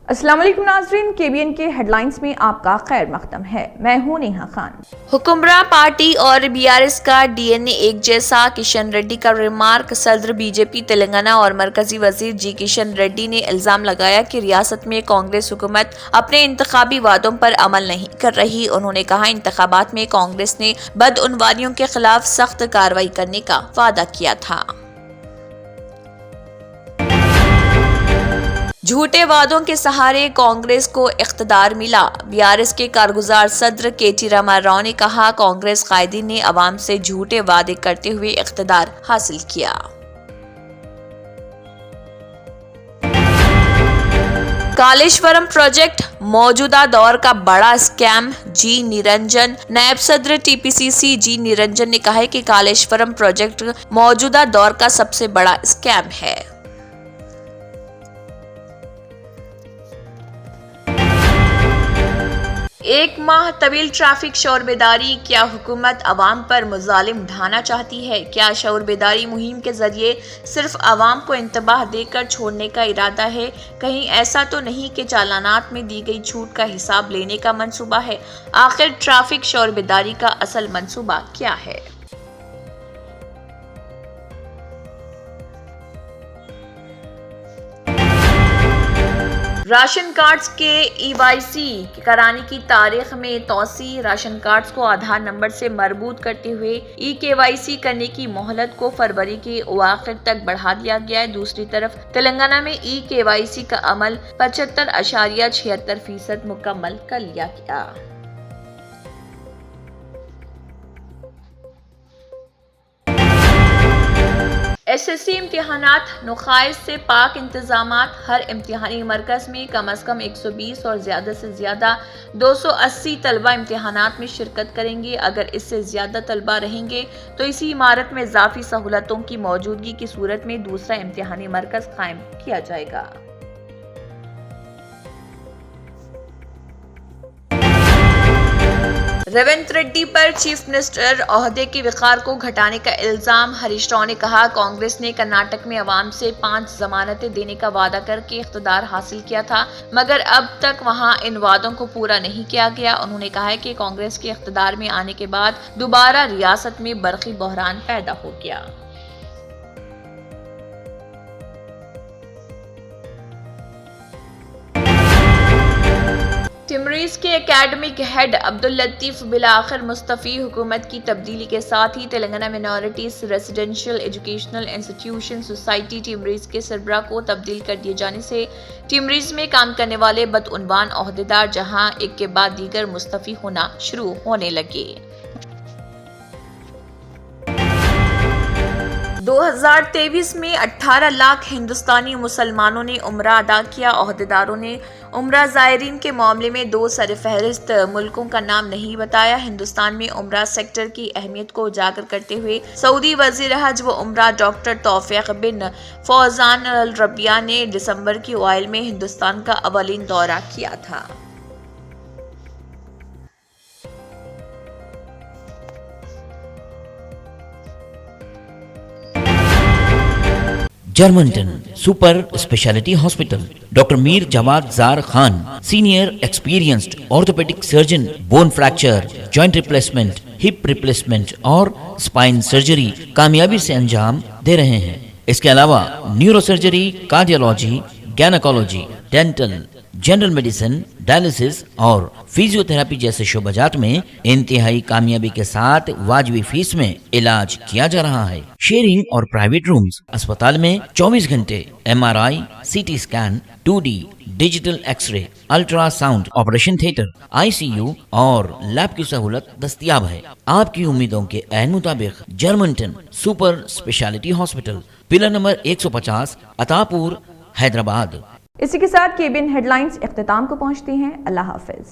अस्सलाम वालेकुम नाज़रीन, केबीएन के हेडलाइंस में आपका खैर मकदम है। मैं हूं नेहा खान। हुक्मरान पार्टी और बीआरएस का डीएनए एक जैसा, किशन रेड्डी का रिमार्क। सदर बीजेपी तेलंगाना और मरकजी वजीर जी किशन रेड्डी ने इल्जाम लगाया कि रियासत में कांग्रेस हुकूमत अपने इंतखाबी वादों पर अमल नहीं कर रही। उन्होंने कहा, इंतखाबात में कांग्रेस ने बदउनवानियों के खिलाफ सख्त कार्रवाई करने का वादा किया था। झूठे वादों के सहारे कांग्रेस को इख्तिदार मिला। बीआरएस के कारगुजार सदर केटी रामा राव ने कहा, कांग्रेस कायदीन ने अवाम से झूठे वादे करते हुए इख्तिदार हासिल किया। कालेश्वरम प्रोजेक्ट मौजूदा दौर का बड़ा स्कैम, जी निरंजन। नायब सदर टीपीसीसी जी निरंजन ने कहा है कि कालेश्वरम प्रोजेक्ट मौजूदा दौर का सबसे बड़ा स्कैम है। एक माह तवील ट्रैफिक शौर बेदारी, क्या हुकूमत अवाम पर मुजालिम ढाना चाहती है? क्या शौर बेदारी मुहिम के जरिए सिर्फ अवाम को इंतबाह देकर छोड़ने का इरादा है? कहीं ऐसा तो नहीं कि चालानात में दी गई छूट का हिसाब लेने का मंसूबा है? आखिर ट्रैफिक शौर बेदारी का असल मंसूबा क्या है? राशन कार्ड्स के ईवाईसी कराने की तारीख में तौसी। राशन कार्ड्स को आधार नंबर से मरबूत करते हुए ई-केवाईसी करने की मोहलत को फरवरी के आखिर तक बढ़ा दिया गया है। दूसरी तरफ तेलंगाना में ई-केवाईसी का अमल 75.76% मुकम्मल कर लिया गया। एसएससी इम्तिहानात नुकाइस से पाक इंतजामात। हर इम्तिहानी मरकज में कम अज कम 120 और ज्यादा से ज्यादा 280 तलबा इम्तिहानात में शिरकत करेंगे। अगर इससे ज्यादा तलबा रहेंगे तो इसी इमारत में इजाफी सहूलतों की मौजूदगी की सूरत में दूसरा इम्तिहानी मरकज कायम किया जाएगा। रेवंत रेड्डी पर चीफ मिनिस्टर ओहदे के विकार को घटाने का इल्जाम। हरीश राव ने कहा, कांग्रेस ने कर्नाटक में अवाम से 5 जमानतें देने का वादा करके इख्तिदार हासिल किया था, मगर अब तक वहां इन वादों को पूरा नहीं किया गया। उन्होंने कहा है कि कांग्रेस के इख्तिदार में आने के बाद दोबारा रियासत में बरकी बहरान पैदा हो गया। टिमरीज के एकेडमिक हेड अब्दुल लतीफ बिलाखिर मुस्तफ़ी। हुकूमत की तब्दीली के साथ ही Telangana minorities residential educational institution society TMREIS के सरबराह को तब्दील कर दिए जाने से टिमरीज में काम करने वाले बदउनवान ओहदेदार जहां एक के बाद दीगर मुस्तफ़ी होना शुरू होने लगे। 2023 में 18 लाख हिंदुस्तानी मुसलमानों ने उम्रा अदा किया। ओहदेदारों ने उम्रा ज़ायरीन के मामले में 2 सरफहरिस्त मुल्कों का नाम नहीं बताया। हिंदुस्तान में उम्रा सेक्टर की अहमियत को उजागर करते हुए सऊदी वज़ीर हज व उम्रा डॉक्टर तौफीक बिन फौजान अल रबिया ने दिसंबर की ओआइल में हिंदुस्तान का अवलीन दौरा किया था। Germanten super speciality hospital, doctor Mir Jawad Zar Khan, senior experienced orthopaedic surgeon, bone fracture, joint replacement, hip replacement और स्पाइन सर्जरी कामयाबी से अंजाम दे रहे हैं। इसके अलावा neuro surgery, cardiology, gynaecology, dental, general medicine, dialysis और फिजियोथेरेपी जैसे शोबाजात में इंतहाई कामयाबी के साथ वाजिबी फीस में इलाज किया जा रहा है। शेयरिंग और प्राइवेट रूम्स। अस्पताल में 24 घंटे MRI, CT scan, 2D digital X ray, ultrasound, operation theatre, ICU और लैब की सहूलत दस्तयाब है। आपकी उम्मीदों के ऐन मुताबिक Germanten super speciality hospital, pillar number 150, Attapur, Hyderabad. इसी के साथ केबीएन हेडलाइंस इख्तिताम को पहुंचती हैं। अल्लाह हाफिज।